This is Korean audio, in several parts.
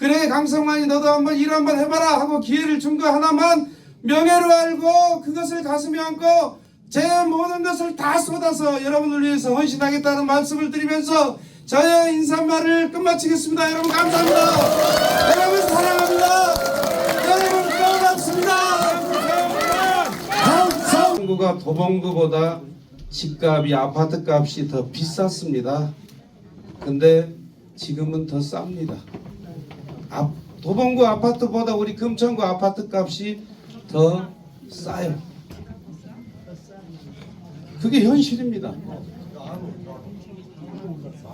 그래 강성만이 너도 한번 일 한번 해봐라 하고 기회를 준 거 하나만 명예로 알고 그것을 가슴에 안고 제 모든 것을 다 쏟아서 여러분을 위해서 헌신하겠다는 말씀을 드리면서 저의 인사말을 끝마치겠습니다. 여러분 감사합니다. 여러분 사랑합니다. 여러분 고맙습니다. 도봉구가 도봉구보다 집값이 아파트값이 더 비쌌습니다. 근데 지금은 더 쌉니다. 도봉구 아파트보다 우리 금천구 아파트값이 더 싸요. 그게 현실입니다.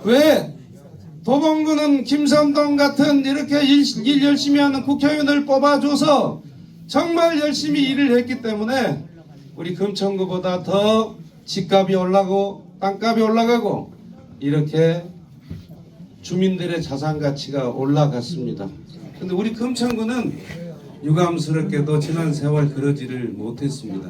왜? 도봉구는 김선동 같은 이렇게 일 열심히 하는 국회의원을 뽑아줘서 정말 열심히 일을 했기 때문에 우리 금천구보다 더 집값이 올라가고 땅값이 올라가고 이렇게 주민들의 자산 가치가 올라갔습니다. 근데 우리 금천구는 유감스럽게도 지난 세월 그러지를 못했습니다.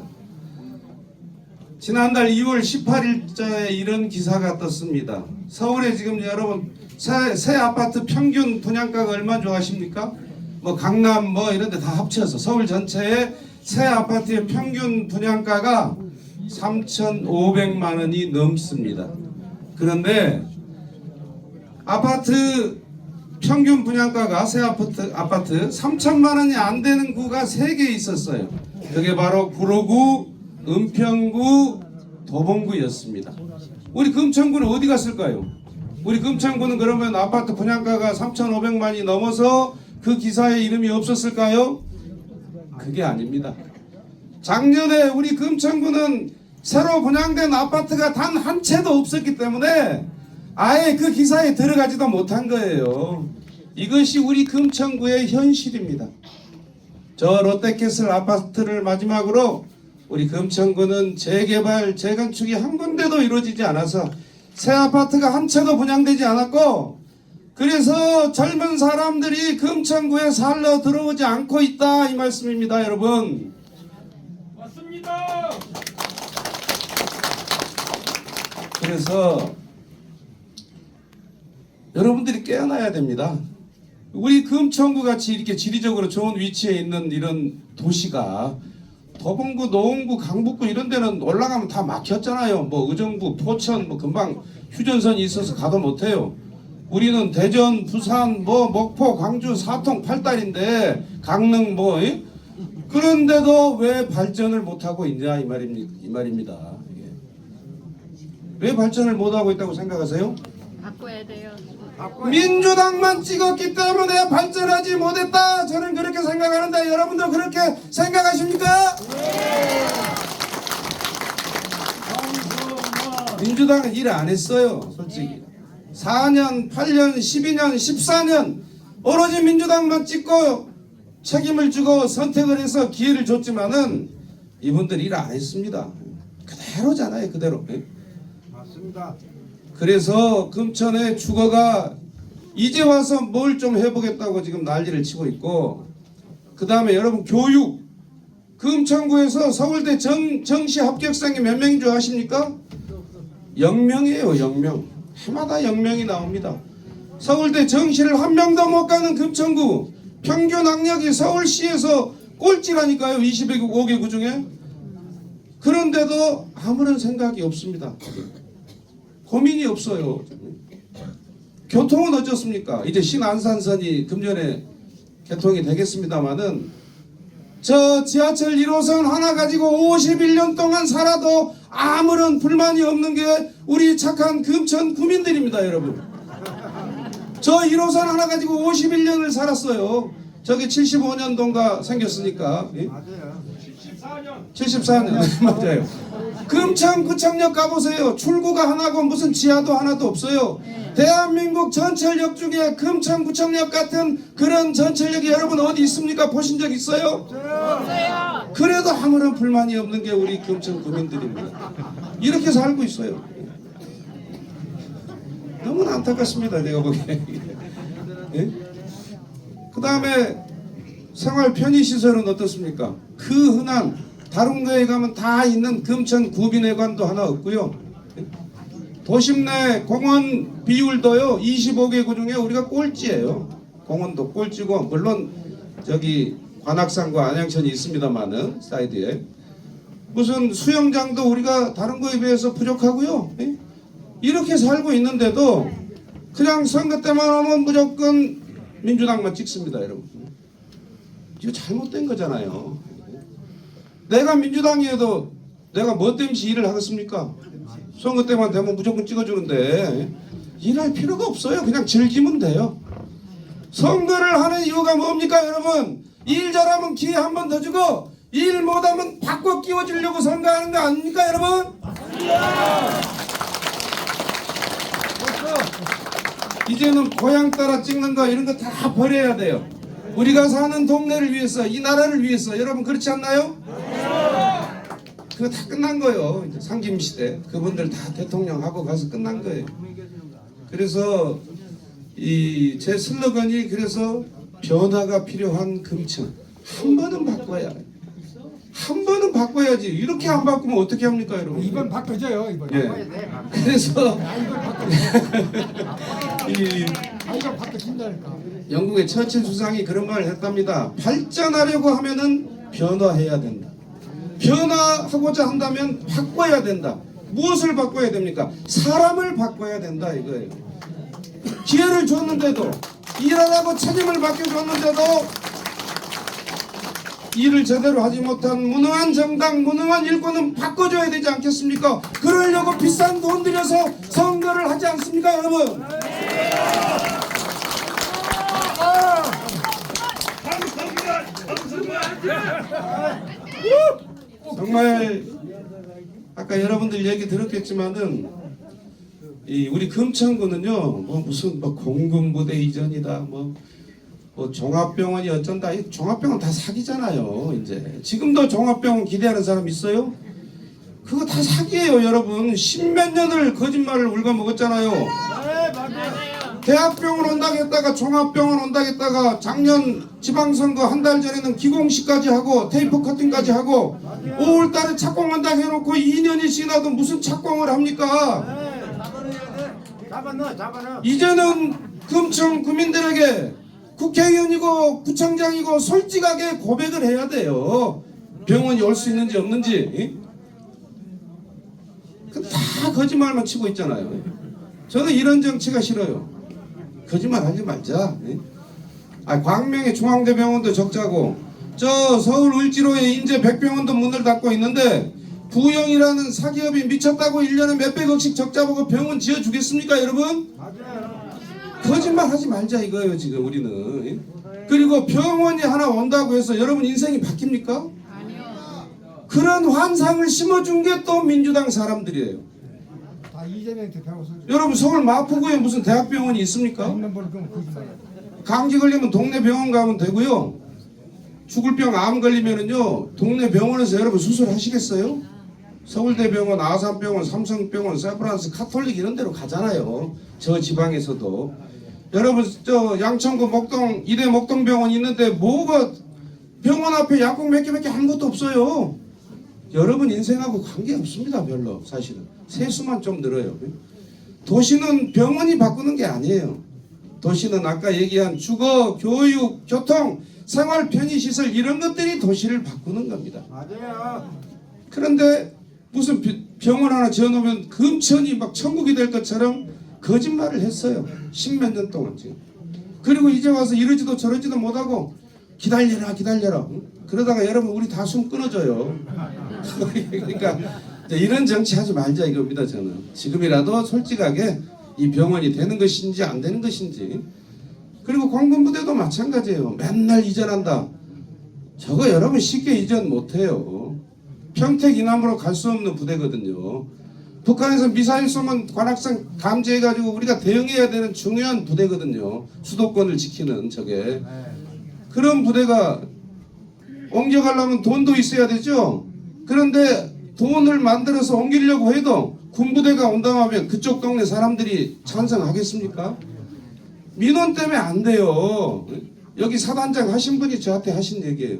지난달 2월 18일자에 이런 기사가 떴습니다. 서울에 지금 여러분 새 아파트 평균 분양가가 얼마 줄 아십니까? 뭐 강남 뭐 이런 데 다 합쳐서 서울 전체의 새 아파트의 평균 분양가가 3,500만 원이 넘습니다. 그런데 아파트 평균 분양가가 새 아파트 3천만 원이 안 되는 구가 3개 있었어요. 그게 바로 구로구, 은평구, 도봉구였습니다. 우리 금천구는 어디 갔을까요? 우리 금천구는 그러면 아파트 분양가가 3,500만이 넘어서 그 기사에 이름이 없었을까요? 그게 아닙니다. 작년에 우리 금천구는 새로 분양된 아파트가 단 한 채도 없었기 때문에 아예 그 기사에 들어가지도 못한 거예요. 이것이 우리 금천구의 현실입니다. 저 롯데캐슬 아파트를 마지막으로 우리 금천구는 재개발, 재건축이 한 군데도 이루어지지 않아서 새 아파트가 한 채도 분양되지 않았고 그래서 젊은 사람들이 금천구에 살러 들어오지 않고 있다 이 말씀입니다. 여러분 맞습니다. 그래서 여러분들이 깨어나야 됩니다. 우리 금천구 같이 이렇게 지리적으로 좋은 위치에 있는 이런 도시가 도봉구, 노원구, 강북구 이런 데는 올라가면 다 막혔잖아요. 뭐 의정부, 포천 뭐 금방 휴전선이 있어서 가도 못해요. 우리는 대전, 부산, 뭐 목포, 광주, 사통, 팔달인데 강릉 뭐 그런데도 왜 발전을 못하고 있냐 이 말입니다. 왜 발전을 못하고 있다고 생각하세요? 바꿔야 돼요. 민주당만 찍었기 때문에 발전하지 못했다. 저는 그렇게 생각하는데 여러분도 그렇게 생각하십니까? 네. 민주당은 일 안 했어요. 솔직히 4년, 8년, 12년, 14년 오로지 민주당만 찍고 책임을 주고 선택을 해서 기회를 줬지만은 이분들 일 안 했습니다. 그대로잖아요. 그대로. 맞습니다. 그래서 금천의 주거가 이제 와서 뭘 좀 해보겠다고 지금 난리를 치고 있고 그 다음에 여러분 교육 금천구에서 서울대 정시 합격생이 몇 명인 줄 아십니까? 0명이에요. 0명. 해마다 0명이 나옵니다. 서울대 정시를 한 명도 못 가는 금천구 평균 학력이 서울시에서 꼴찌라니까요. 25개 구 중에. 그런데도 아무런 생각이 없습니다. 고민이 없어요. 교통은 어쩌습니까? 이제 신안산선이 금년에 개통이 되겠습니다만은 저 지하철 1호선 하나 가지고 51년 동안 살아도 아무런 불만이 없는 게 우리 착한 금천 구민들입니다. 여러분 저 1호선 하나 가지고 51년을 살았어요. 저게 75년도인가 생겼으니까. 맞아요. 74년 맞아요. 금천구청역 가보세요. 출구가 하나고 무슨 지하도 하나도 없어요. 대한민국 전철역 중에 금천구청역 같은 그런 전철역이 여러분 어디 있습니까? 보신 적 있어요? 없어요. 그래도 아무런 불만이 없는 게 우리 금천 구민들입니다. 이렇게 살고 있어요. 너무나 안타깝습니다. 내가 보기에. 예? 그 다음에 생활 편의시설은 어떻습니까? 그 흔한 다른 거에 가면 다 있는 금천 구빈회관도 하나 없고요. 도심 내 공원 비율도요 25개 구 중에 우리가 꼴찌예요. 공원도 꼴찌고 물론 저기 관악산과 안양천이 있습니다만은 사이드에 무슨 수영장도 우리가 다른 거에 비해서 부족하고요. 예? 이렇게 살고 있는데도 그냥 선거 때만 하면 무조건 민주당만 찍습니다, 여러분. 이거 잘못된 거잖아요. 내가 민주당이어도 내가 뭐 때문에 일을 하겠습니까? 선거 때만 되면 무조건 찍어주는데 일할 필요가 없어요. 그냥 즐기면 돼요. 선거를 하는 이유가 뭡니까, 여러분? 일 잘하면 기회 한 번 더 주고 일 못하면 바꿔 끼워주려고 선거하는 거 아닙니까, 여러분? 이제는 고향 따라 찍는 거 이런 거 다 버려야 돼요. 우리가 사는 동네를 위해서, 이 나라를 위해서. 여러분 그렇지 않나요? 그거 다 끝난 거예요. 이제 상김시대 그분들 다 대통령 하고 가서 끝난 거예요. 그래서 이 제 슬로건이 그래서 변화가 필요한 금천. 한 번은 바꿔야 해. 한 번은 바꿔야지. 이렇게 안 바꾸면 어떻게 합니까, 여러분? 이번 바꿔줘요, 이번. 예. 그래서 이 이번 바꿔준다니까. 영국의 처칠 수상이 그런 말을 했답니다. 발전하려고 하면은 변화해야 된다. 변화하고자 한다면 바꿔야 된다. 무엇을 바꿔야 됩니까? 사람을 바꿔야 된다 이거예요. 기회를 줬는데도 일하라고 책임을 맡겨줬는데도 일을 제대로 하지 못한 무능한 정당, 무능한 일꾼은 바꿔줘야 되지 않겠습니까? 그러려고 비싼 돈 들여서 선거를 하지 않습니까, 여러분? 정말 아까 여러분들 얘기 들었겠지만은 이 우리 금천구는요 뭐 무슨 뭐 공군부대 이전이다 뭐 종합병원이 어쩐다. 이 종합병원 다 사기잖아요. 이제 지금도 종합병원 기대하는 사람 있어요? 그거 다 사기예요, 여러분. 십몇 년을 거짓말을 울고 먹었잖아요. 대학병원 온다고 했다가 종합병원 온다고 했다가 작년 지방선거 한 달 전에는 기공식까지 하고 테이프 커팅까지 하고 5월달에 착공한다고 해놓고 2년이 지나도 무슨 착공을 합니까? 잡아넣어. 이제는 금천 구민들에게 국회의원이고 구청장이고 솔직하게 고백을 해야 돼요. 병원이 올 수 있는지 없는지. 그 다 거짓말만 치고 있잖아요. 저는 이런 정치가 싫어요. 거짓말 하지 말자. 광명의 중앙대병원도 적자고 저 서울 을지로의 인제 백병원도 문을 닫고 있는데 부영이라는 사기업이 미쳤다고 1년에 몇백억씩 적자 보고 병원 지어주겠습니까, 여러분? 거짓말 하지 말자 이거예요 지금 우리는. 그리고 병원이 하나 온다고 해서 여러분 인생이 바뀝니까? 그런 환상을 심어준 게 또 민주당 사람들이에요. 다 이재명한테 배워서. 여러분 서울 마포구에 무슨 대학병원이 있습니까? 있는 걸 그럼 거짓말. 감기 걸리면 동네 병원 가면 되고요. 죽을 병 암 걸리면은요 동네 병원에서 여러분 수술하시겠어요? 서울대병원, 아산병원, 삼성병원, 세브란스, 카톨릭 이런 데로 가잖아요. 저 지방에서도. 여러분 저 양천구 목동 이대 목동병원 있는데 뭐가 병원 앞에 약국 몇 개 아무것도 없어요. 여러분 인생하고 관계 없습니다. 별로 사실은. 세수만 좀 늘어요. 도시는 병원이 바꾸는 게 아니에요. 도시는 아까 얘기한 주거, 교육, 교통, 생활 편의시설 이런 것들이 도시를 바꾸는 겁니다. 맞아요. 그런데 무슨 병원 하나 지어놓으면 금천이 막 천국이 될 것처럼 거짓말을 했어요. 십몇 년 동안 지금. 그리고 이제 와서 이러지도 저러지도 못하고 기다려라. 그러다가 여러분 우리 다 숨 끊어져요. 그러니까 이런 정치 하지 말자 이겁니다. 저는 지금이라도 솔직하게 이 병원이 되는 것인지 안 되는 것인지. 그리고 공군부대도 마찬가지예요. 맨날 이전한다. 저거 여러분 쉽게 이전 못해요. 평택 이남으로 갈 수 없는 부대거든요. 북한에서 미사일 쏘면 관악산 감지해가지고 우리가 대응해야 되는 중요한 부대거든요. 수도권을 지키는 저게. 그런 부대가 옮겨가려면 돈도 있어야 되죠. 그런데 돈을 만들어서 옮기려고 해도 군부대가 온다고 하면 그쪽 동네 사람들이 찬성하겠습니까? 민원 때문에 안 돼요. 여기 사단장 하신 분이 저한테 하신 얘기예요.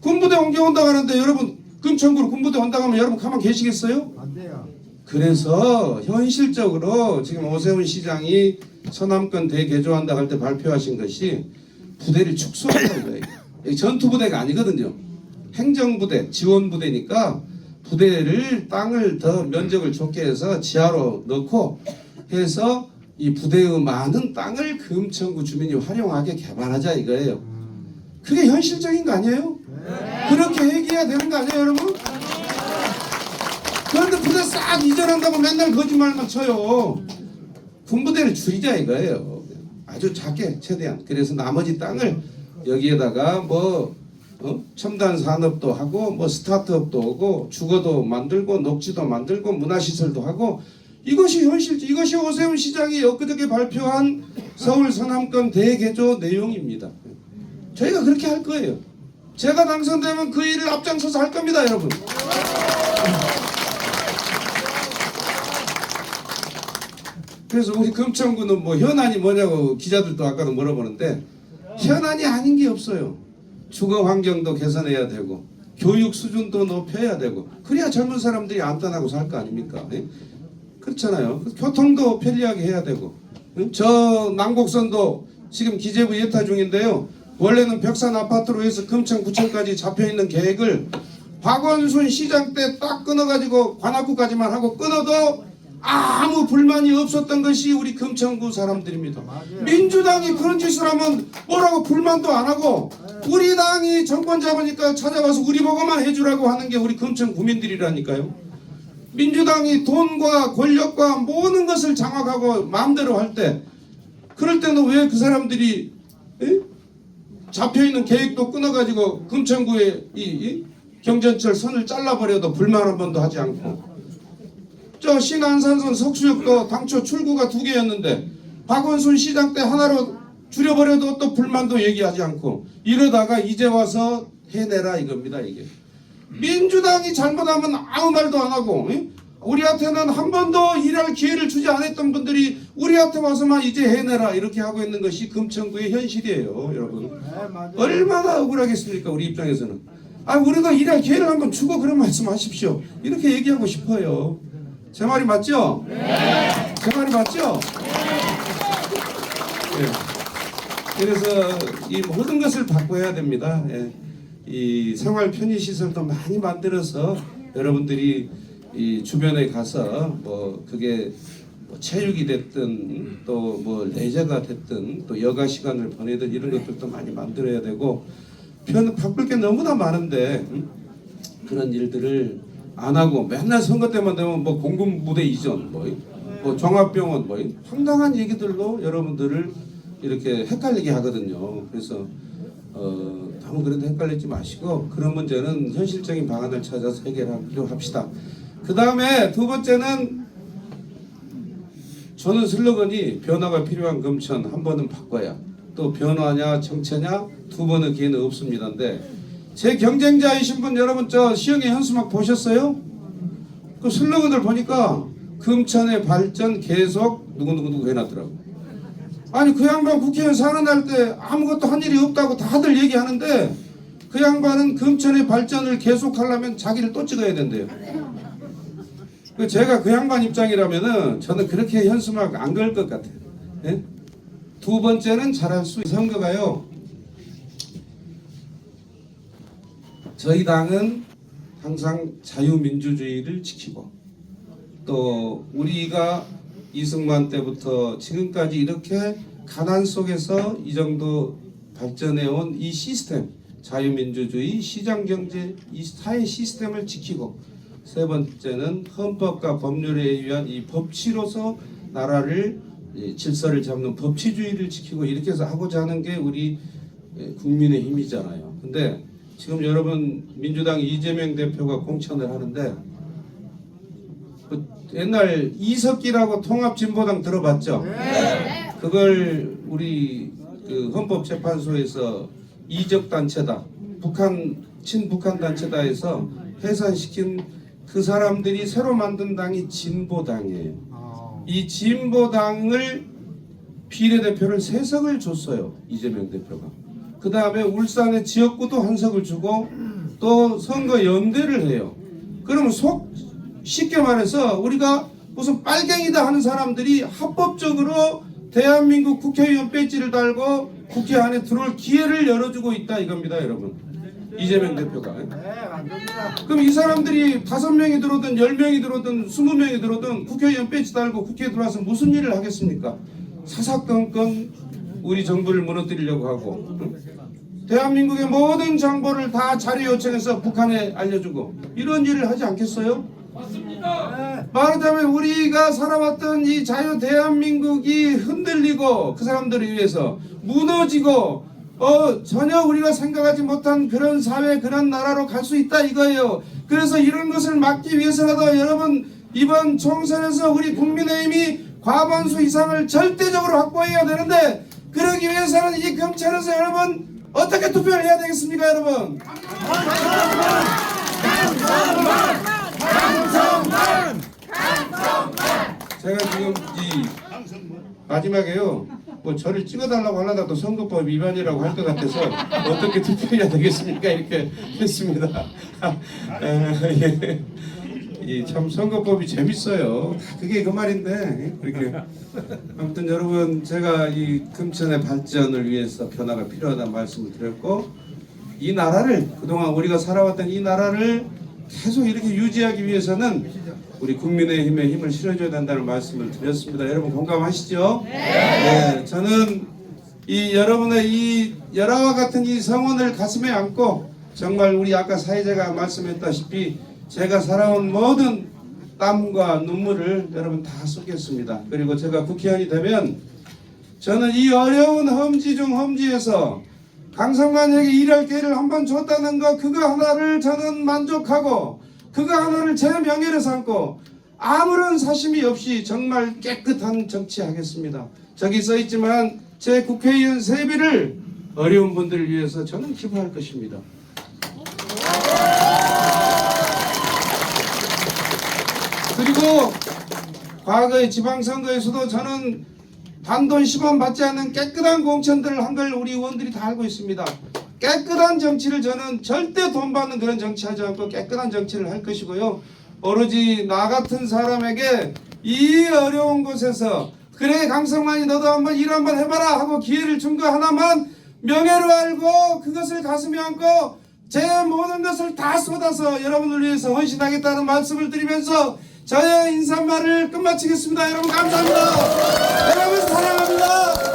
군부대 옮겨온다고 하는데 여러분 금천구로 군부대 온다고 하면 여러분 가만 계시겠어요? 안 돼요. 그래서 현실적으로 지금 오세훈 시장이 서남권 대개조한다 할 때 발표하신 것이 부대를 축소한다는 거예요. 여기 전투부대가 아니거든요. 행정부대, 지원부대니까 부대를 땅을 더 면적을 좁게 해서 지하로 넣고 해서 이 부대의 많은 땅을 금천구 주민이 활용하게 개발하자 이거예요. 그게 현실적인 거 아니에요? 그렇게 얘기해야 되는 거 아니에요, 여러분? 그런데 부대 싹 이전한다고 맨날 거짓말만 쳐요. 군부대를 줄이자 이거예요. 아주 작게 최대한. 그래서 나머지 땅을 여기에다가 뭐 첨단 산업도 하고 뭐 스타트업도 오고 주거도 만들고 녹지도 만들고 문화시설도 하고 이것이 현실지. 이것이 오세훈 시장이 엊그저께 발표한 서울 서남권 대개조 내용입니다. 저희가 그렇게 할 거예요. 제가 당선되면 그 일을 앞장서서 할 겁니다, 여러분. 그래서 우리 금천구는 뭐 현안이 뭐냐고 기자들도 아까도 물어보는데 현안이 아닌 게 없어요. 주거 환경도 개선해야 되고 교육 수준도 높여야 되고 그래야 젊은 사람들이 안 떠나고 살 거 아닙니까? 예? 그렇잖아요. 교통도 편리하게 해야 되고 저 남곡선도 지금 기재부 예타 중인데요. 원래는 벽산 아파트로 해서 금천구청까지 잡혀있는 계획을 박원순 시장 때 딱 끊어가지고 관악구까지만 하고 끊어도 아무 불만이 없었던 것이 우리 금천구 사람들입니다. 민주당이 그런 짓을 하면 뭐라고 불만도 안 하고 우리 당이 정권 잡으니까 찾아와서 우리 보고만 해주라고 하는 게 우리 금천 구민들이라니까요. 민주당이 돈과 권력과 모든 것을 장악하고 마음대로 할 때 그럴 때는 왜 그 사람들이 잡혀있는 계획도 끊어가지고 금천구의 이 경전철 선을 잘라버려도 불만 한 번도 하지 않고 저 신안산선 석수역도 당초 출구가 2개였는데 박원순 시장 때 하나로 줄여버려도 또 불만도 얘기하지 않고 이러다가 이제 와서 해내라 이겁니다. 이게 민주당이 잘못하면 아무 말도 안 하고 우리한테는 한 번도 일할 기회를 주지 않았던 분들이 우리한테 와서만 이제 해내라 이렇게 하고 있는 것이 금천구의 현실이에요, 여러분. 얼마나 억울하겠습니까, 우리 입장에서는. 우리가 일할 기회를 한번 주고 그런 말씀하십시오. 이렇게 얘기하고 싶어요. 제 말이 맞죠? 네. 제 말이 맞죠? 네. 그래서 이 모든 것을 바꿔야 됩니다. 예. 이 생활 편의 시설도 많이 만들어서 여러분들이 이 주변에 가서 뭐 그게 뭐 체육이 됐든 또 뭐 레저가 됐든 또 여가 시간을 보내든 이런 것들도 많이 만들어야 되고 바꿀 게 너무나 많은데 그런 일들을 안 하고 맨날 선거 때만 되면 뭐 공군부대 이전 뭐 종합병원 뭐 황당한 얘기들로 여러분들을 이렇게 헷갈리게 하거든요. 그래서 너무 그래도 헷갈리지 마시고 그런 문제는 현실적인 방안을 찾아서 해결하기로 합시다. 그 다음에 두 번째는 저는 슬로건이 변화가 필요한 금천 한 번은 바꿔야 또 변화냐 정체냐 두 번의 기회는 없습니다인데 제 경쟁자이신 분 여러분 저 시영의 현수막 보셨어요? 그 슬로건을 보니까 금천의 발전 계속 누구 해놨더라고. 아니 그 양반 국회의원 살아날 때 아무것도 한 일이 없다고 다들 얘기하는데 그 양반은 금천의 발전을 계속하려면 자기를 또 찍어야 된대요. 제가 그 양반 입장이라면은 저는 그렇게 현수막 안 걸 것 같아요. 예? 두 번째는 잘할 수 있는 선거가요. 저희 당은 항상 자유민주주의를 지키고 또 우리가 이승만 때부터 지금까지 이렇게 가난 속에서 이 정도 발전해온 이 시스템 자유민주주의 시장경제 이 사회 시스템을 지키고 세 번째는 헌법과 법률에 의한 이 법치로서 나라를 질서를 잡는 법치주의를 지키고 이렇게 해서 하고자 하는 게 우리 국민의 힘이잖아요. 근데 지금 여러분 민주당 이재명 대표가 공천을 하는데 그 옛날 이석기라고 통합진보당 들어봤죠? 네. 그걸 우리 그 헌법재판소에서 이적 단체다, 친북한 단체다 해서 해산시킨 그 사람들이 새로 만든 당이 진보당이에요. 이 진보당을 비례대표를 3석을 줬어요. 이재명 대표가. 그 다음에 울산의 지역구도 1석을 주고 또 선거 연대를 해요. 그러면 쉽게 말해서 우리가 무슨 빨갱이다 하는 사람들이 합법적으로 대한민국 국회의원 배지를 달고 국회 안에 들어올 기회를 열어주고 있다 이겁니다, 여러분. 이재명 대표가. 그럼 이 사람들이 5명이 들어오든 10명이 들어오든 20명이 들어오든 국회의원 배지 달고 국회에 들어와서 무슨 일을 하겠습니까? 사사건건 우리 정부를 무너뜨리려고 하고, 응? 대한민국의 모든 정보를 다 자료 요청해서 북한에 알려주고 이런 일을 하지 않겠어요? 맞습니다. 말하자면 우리가 살아왔던 이 자유 대한민국이 흔들리고 그 사람들을 위해서 무너지고 전혀 우리가 생각하지 못한 그런 사회, 그런 나라로 갈 수 있다 이거예요. 그래서 이런 것을 막기 위해서라도 여러분 이번 총선에서 우리 국민의힘이 과반수 이상을 절대적으로 확보해야 되는데, 그러기 위해서는 이 검찰에서 여러분 어떻게 투표를 해야 되겠습니까, 여러분? 제가 지금 이 마지막에요, 뭐 저를 찍어달라고 하려다도 선거법 위반이라고 할 것 같아서 어떻게 투표해야 되겠습니까 이렇게 했습니다. 예. 참 선거법이 재밌어요. 다 그게 그 말인데 그렇게. 아무튼 여러분, 제가 이 금천의 발전을 위해서 변화가 필요하다는 말씀을 드렸고, 이 나라를, 그동안 우리가 살아왔던 이 나라를 계속 이렇게 유지하기 위해서는 우리 국민의힘의 힘을 실어줘야 된다는 말씀을 드렸습니다. 여러분 공감하시죠? 네. 저는 이 여러분의 이 열화와 같은 이 성원을 가슴에 안고 정말 우리 아까 사회자가 말씀했다시피 제가 살아온 모든 땀과 눈물을 여러분 다 쏟겠습니다. 그리고 제가 국회의원이 되면 저는 이 어려운 험지 중 험지에서 강성만에게 일할 기회를 한번 줬다는 거, 그거 하나를 저는 만족하고 그거 하나를 제 명예로 삼고 아무런 사심이 없이 정말 깨끗한 정치하겠습니다. 저기 써있지만 제 국회의원 세비를 어려운 분들을 위해서 저는 기부할 것입니다. 그리고 과거의 지방선거에서도 저는 단돈 10원 받지 않는 깨끗한 공천들을 한 걸 우리 의원들이 다 알고 있습니다. 깨끗한 정치를 저는 절대 돈 받는 그런 정치하지 않고 깨끗한 정치를 할 것이고요. 오로지 나 같은 사람에게 이 어려운 곳에서 그래 강성만이 너도 한번 일 한번 해봐라 하고 기회를 준 거 하나만 명예로 알고 그것을 가슴에 안고 제 모든 것을 다 쏟아서 여러분을 위해서 헌신하겠다는 말씀을 드리면서 저의 인사말을 끝마치겠습니다. 여러분 감사합니다. 여러분 사랑합니다.